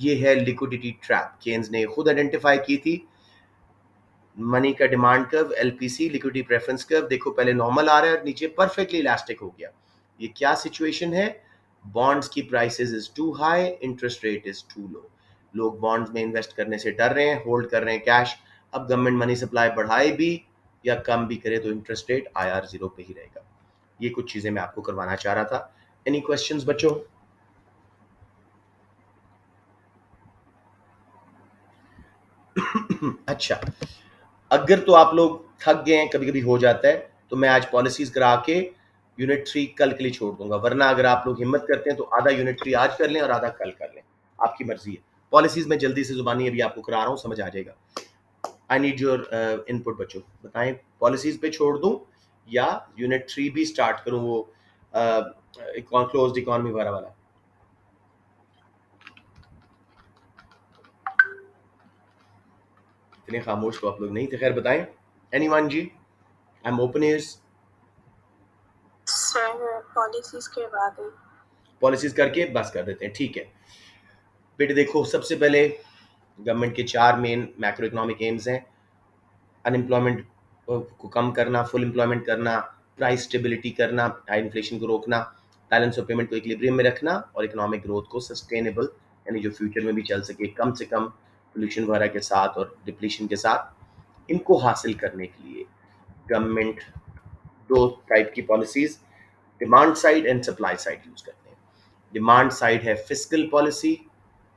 Speaker 1: ये है लिक्विडिटी ट्रैप, केन्स ने खुद आइडेंटिफाई की थी। मनी का demand curve, LPC liquidity preference curve, देखो पहले नॉर्मल आ रहा है और नीचे परफेक्टली इलास्टिक हो गया। ये क्या सिचुएशन है? बॉन्ड्स की prices is too high, interest rate is too low. लोग बॉन्ड्स में इन्वेस्ट करने से डर रहे हैं, होल्ड कर रहे हैं कैश। अब गवर्नमेंट मनी सप्लाई बढ़ाए भी या कम भी करे तो इंटरेस्ट रेट IR 0 पे ही रहेगा। ये कुछ चीजें मैं आपको करवाना चाह रहा था। एनी क्वेश्चंस बच्चों? अच्छा, अगर तो आप लोग थक गए हैं, कभी कभी हो जाता है, तो मैं आज पॉलिसीज करा के यूनिट 3 कल के लिए छोड़ दूंगा। वरना अगर आप लोग हिम्मत करते हैं तो आधा यूनिट 3 आज कर लें और आधा कल कर लें, आपकी मर्जी है। पॉलिसीज में जल्दी से जुबानी अभी आपको करा रहा हूँ, समझ आ जाएगा। आई नीड योर इनपुट बच्चों, बताएं पॉलिसीज पे छोड़ दूं या यूनिट 3 भी स्टार्ट करूं, वो क्लोज्ड इकोनॉमी वाला। इतने खामोश तो आप लोग नहीं थे, खैर बताएं। एनीवन जी, I am open ears.
Speaker 2: Sir policies के बाद
Speaker 1: पॉलिसीज करके बस कर देते हैं, ठीक है बेटे। देखो, सबसे पहले गवर्नमेंट के 4 मेन मैक्रो इकोनॉमिक एम्स हैं। अनएम्प्लॉयमेंट को कम करना, फुल एम्प्लॉयमेंट करना, प्राइस स्टेबिलिटी करना, हाई इन्फ्लेशन को रोकना, बैलेंस ऑफ पेमेंट को इक्विलिब्रियम में रखना और इकोनॉमिक ग्रोथ को सस्टेनेबल, यानी जो फ्यूचर में भी चल सके, कम से कम पोल्यूशन वगैरह के साथ और डिप्लीशन के साथ। इनको हासिल करने के लिए गवर्नमेंट 2 टाइप की policies, demand side and supply side use करते हैं। डिमांड साइड है fiscal policy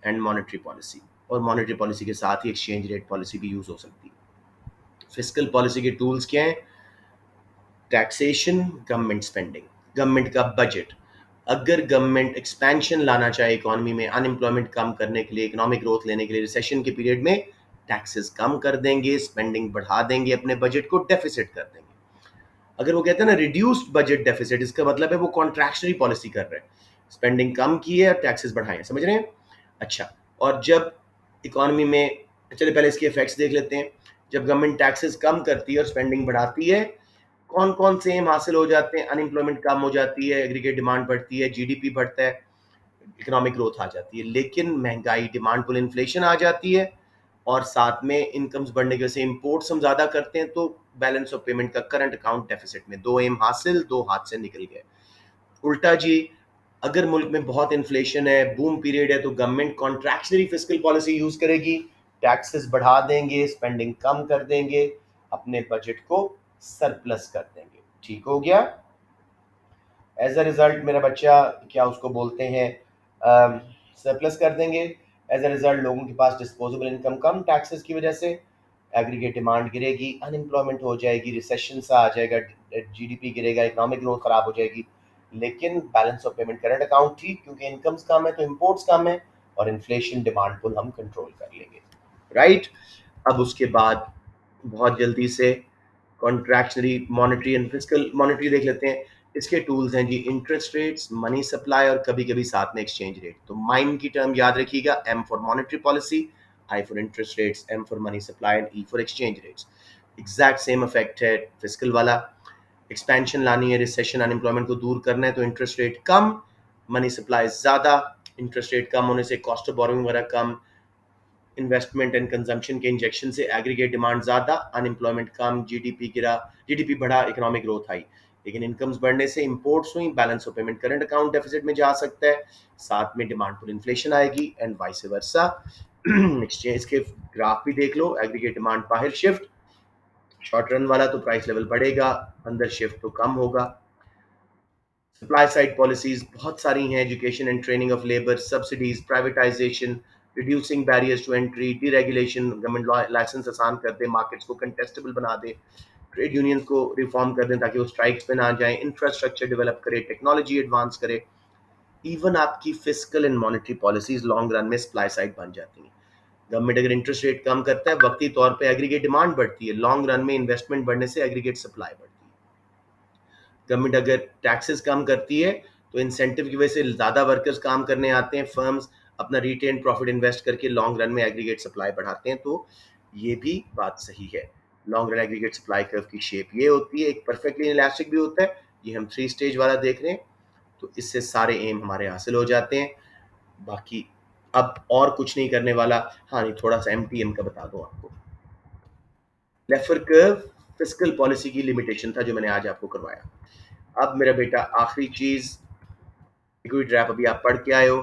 Speaker 1: and monetary policy, और मॉनेटरी पॉलिसी के साथ ही एक्सचेंज रेट पॉलिसी भी यूज हो सकती है। फिस्कल पॉलिसी के टूल्स क्या हैं? टैक्सेशन, गवर्नमेंट स्पेंडिंग, गवर्नमेंट का बजट। अगर गवर्नमेंट एक्सपेंशन लाना चाहे इकोनॉमी में, अनएम्प्लॉयमेंट कम करने के लिए, इकोनॉमिक ग्रोथ लेने के लिए, रिसेशन के पीरियड में टैक्सेस कम कर देंगे, स्पेंडिंग बढ़ा देंगे, अपने बजट को डेफिसिट कर देंगे। अगर वो कहते हैं ना रिड्यूस्ड बजट डेफिसिट, इसका मतलब है वो कॉन्ट्रैक्शनरी पॉलिसी कर रहे हैं, स्पेंडिंग कम की है और टैक्सेस बढ़ाए, समझ रहे हैं? अच्छा, और जब इकोनॉमी में, चलिए पहले इसके इफेक्ट्स देख लेते हैं। जब गवर्नमेंट टैक्सेस कम करती है और स्पेंडिंग बढ़ाती है, कौन कौन से एम हासिल हो जाते हैं? अनएम्प्लॉयमेंट कम हो जाती है, एग्रीगेट डिमांड बढ़ती है, जीडीपी बढ़ता है, इकोनॉमिक ग्रोथ आ जाती है। लेकिन महंगाई, डिमांड पुल इन्फ्लेशन आ जाती है, और साथ में इनकम्स बढ़ने की वजह से इम्पोर्ट्स हम ज्यादा करते हैं, तो बैलेंस ऑफ पेमेंट का करंट अकाउंट डेफिसिट में। 2 एम हासिल, 2 हाथ से निकल गए। उल्टा जी, अगर मुल्क में बहुत इन्फ्लेशन है, बूम पीरियड है, तो government contractionary fiscal policy use करेगी, टैक्सेस बढ़ा देंगे, स्पेंडिंग कम कर देंगे, अपने बजट को सरप्लस कर देंगे। ठीक हो गया? एज अ रिजल्ट मेरा बच्चा, क्या उसको बोलते हैं, सरप्लस कर देंगे। एज अ रिजल्ट लोगों के पास डिस्पोजेबल इनकम कम, टैक्सेस की वजह से एग्रीगेट डिमांड गिरेगी, अनएम्प्लॉयमेंट हो जाएगी, रिसेशन सा आ जाएगा, जीडीपी गिरेगा, इकोनॉमिक ग्रोथ खराब हो जाएगी। लेकिन balance of payment current account ठीक, क्योंकि इनकम्स कम है तो इम्पोर्ट्स कम है, और इन्फ्लेशन डिमांड पुल हम कंट्रोल कर लेंगे, राइट? अब उसके बाद बहुत जल्दी से contractionary, monetary and fiscal. Monetary देख लेते हैं। इसके टूल्स हैं जी, इंटरेस्ट रेट्स, मनी सप्लाई और कभी कभी साथ में एक्सचेंज रेट। तो माइन की टर्म याद रखिएगा, M for monetary policy, I for interest rates, M for money supply and E for exchange rates. Exact same effect है फिस्कल वाला। एक्सपेंशन लानी है, रिसेशन, अनएम्प्लॉयमेंट को दूर करना है, तो इंटरेस्ट रेट कम, मनी सप्लाई ज्यादा। इंटरेस्ट रेट कम होने से कॉस्ट ऑफ बोरोइंग वगैरह कम, इन्वेस्टमेंट एंड कंजम्पशन के इंजेक्शन से एग्रीगेट डिमांड ज्यादा, अनएम्प्लॉयमेंट कम, जीडीपी गिरा, जीडीपी बढ़ा, इकोनॉमिक ग्रोथ आई। लेकिन इनकम्स बढ़ने से इंपोर्ट्स हुई, balance of payment current account deficit में जा सकता है, साथ में डिमांड पर इन्फ्लेशन आएगी, एंड वाइस वर्सा। एक्सचेंज के ग्राफ भी देख लो, एग्रीगेट डिमांड बाहर शिफ्ट, शॉर्ट रन वाला तो प्राइस लेवल बढ़ेगा, अंदर शिफ्ट तो कम होगा। सप्लाई साइड पॉलिसीज बहुत सारी हैं, education and training of labour, subsidies, privatisation, reducing barriers to entry, deregulation, government licence आसान कर दे, मार्केट्स को कंटेस्टेबल बना दे, ट्रेड यूनियंस को रिफॉर्म कर दें ताकि वो स्ट्राइक्स पे ना जाएं, इंफ्रास्ट्रक्चर डेवलप करे, टेक्नोलॉजी एडवांस करे। इवन आपकी fiscal and monetary policies long run में सप्लाई साइड बन जाती हैं। गवर्नमेंट अगर इंटरेस्ट रेट कम करता है, वक्ती तौर पे एग्रीगेट डिमांड बढ़ती है, लॉन्ग रन में इन्वेस्टमेंट बढ़ने से एग्रीगेट सप्लाई बढ़ती है। गवर्नमेंट अगर टैक्सेस कम करती है, तो इंसेंटिव की वजह से ज़्यादा वर्कर्स काम करने आते हैं, फर्म्स अपना रिटेन प्रॉफिट इन्वेस्ट करके लॉन्ग रन में एग्रीगेट सप्लाई बढ़ाते हैं। तो ये भी बात सही है। Long run aggregate supply curve की शेप ये होती है, एक परफेक्टली इलास्टिक भी होता है, ये हम 3 स्टेज वाला देख रहे हैं। तो इससे सारे एम हमारे हासिल हो जाते हैं। बाकी अब और कुछ नहीं करने वाला। हाँ नहीं, थोड़ा सा MTM का बता दूं आपको। लेफर कर्व फिस्कल पॉलिसी की लिमिटेशन था जो मैंने आज आपको करवाया। अब मेरा बेटा आखिरी चीज, लिक्विड रैप अभी आप पढ़ के आए हो।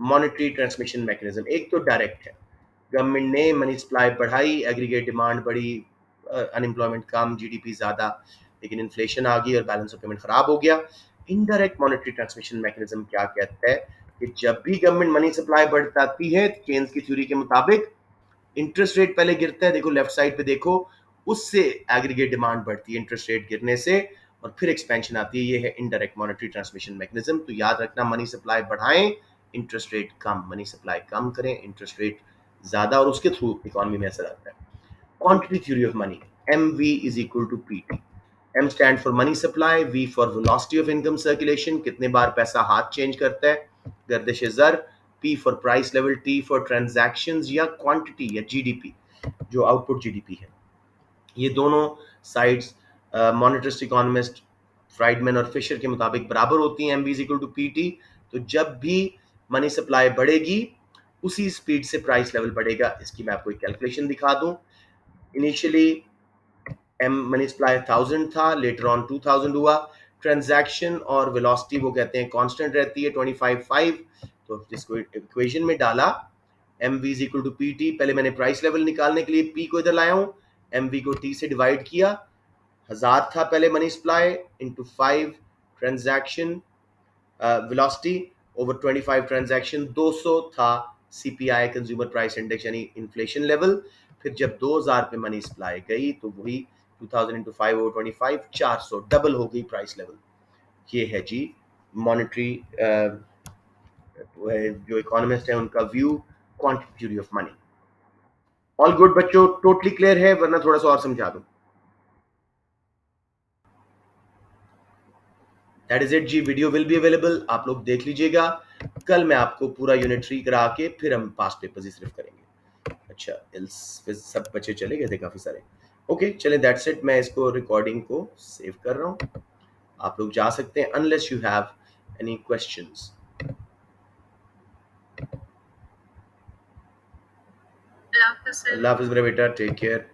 Speaker 1: Monetary transmission mechanism. एक तो डायरेक्ट है, गवर्नमेंट ने मनी सप्लाई बढ़ाई, एग्रीगेट डिमांड बढ़ी, अनएम्प्लॉयमेंट कम, जीडीपी ज्यादा, लेकिन इन्फ्लेशन आ गई और बैलेंस ऑफ पेमेंट खराब हो गया। इनडायरेक्ट मॉनेटरी ट्रांसमिशन मैकेनिज्म क्या कहता है कि जब भी गवर्नमेंट मनी सप्लाई बढ़ाती है, केन्स की थ्योरी के मुताबिक इंटरेस्ट रेट पहले गिरता है, देखो लेफ्ट साइड पे देखो, उससे एग्रीगेट डिमांड बढ़ती है इंटरेस्ट रेट गिरने से, और फिर एक्सपेंशन आती है। ये है इनडायरेक्ट मॉनेटरी ट्रांसमिशन मैकेनिज्म। तो याद रखना, मनी सप्लाई बढ़ाएं, इंटरेस्ट रेट कम, मनी सप्लाई कम करें, इंटरेस्ट रेट ज्यादा, और उसके थ्रू इकोनॉमी में असर आता है। Quantity theory of money, M V is equal to P T. M stand for money supply, V for velocity of income circulation, कितने बार पैसा हाथ चेंज करता है, गर्दिश जर, P for price level, T for transactions या क्वांटिटी या जीडीपी, जो आउटपुट जीडीपी है। ये दोनों साइड्स मॉनेटरिस्ट इकोनॉमिस्ट फ्राइडमैन और फिशर के मुताबिक बराबर होती हैं, M B is equal to P T. तो जब भी मनी सप्लाई बढ़ेगी, उसी स्पीड से प्राइस लेवल बढ़ेगा। इसकी मैं आपको एक कैलकुलेशन दिखा दूं। इनिशियली एम मनी सप्लाई 1000 था, लेटर ऑन 2000 हुआ। ट्रांजैक्शन और वेलोसिटी वो कहते हैं कांस्टेंट रहती है 25 तो जिसको इक्वेशन में डाला, M V is equal to P T. पहले मैंने प्राइस लेवल निकालने के लिए पी को इधर लाया हूँ, एम वी को टी से डिवाइड किया। 1000 था पहले money supply, into 5 transaction velocity over 25 transaction, 200 था सीपीआई कंज्यूमर प्राइस इंडेक्स यानी इन्फ्लेशन लेवल। फिर जब 2000 पे मनी सप्लाई गई तो वही 2000 इंटू 5 ओवर 25, 400, डबल हो गई प्राइस लेवल। ये है जी मॉनेटरी जो इकोनॉमिस्ट है उनका view, quantity theory of money. All good बच्चों, टोटली क्लियर है, वरना थोड़ा सा और समझा दूं। दैट इज इट जी, वीडियो विल बी अवेलेबल, आप लोग देख लीजिएगा। कल मैं आपको पूरा यूनिट 3 करा के फिर हम पास्ट पेपर्स ही सिर्फ करेंगे। अच्छा, सब बच्चे चले गए थे काफी सारे। ओके चले, दैट्स इट। मैं इसको रिकॉर्डिंग को सेव कर रहा हूँ, आप लोग जा सकते हैं unless you have any questions. अल्लाह हाफिज मेरा बेटा, टेक केयर।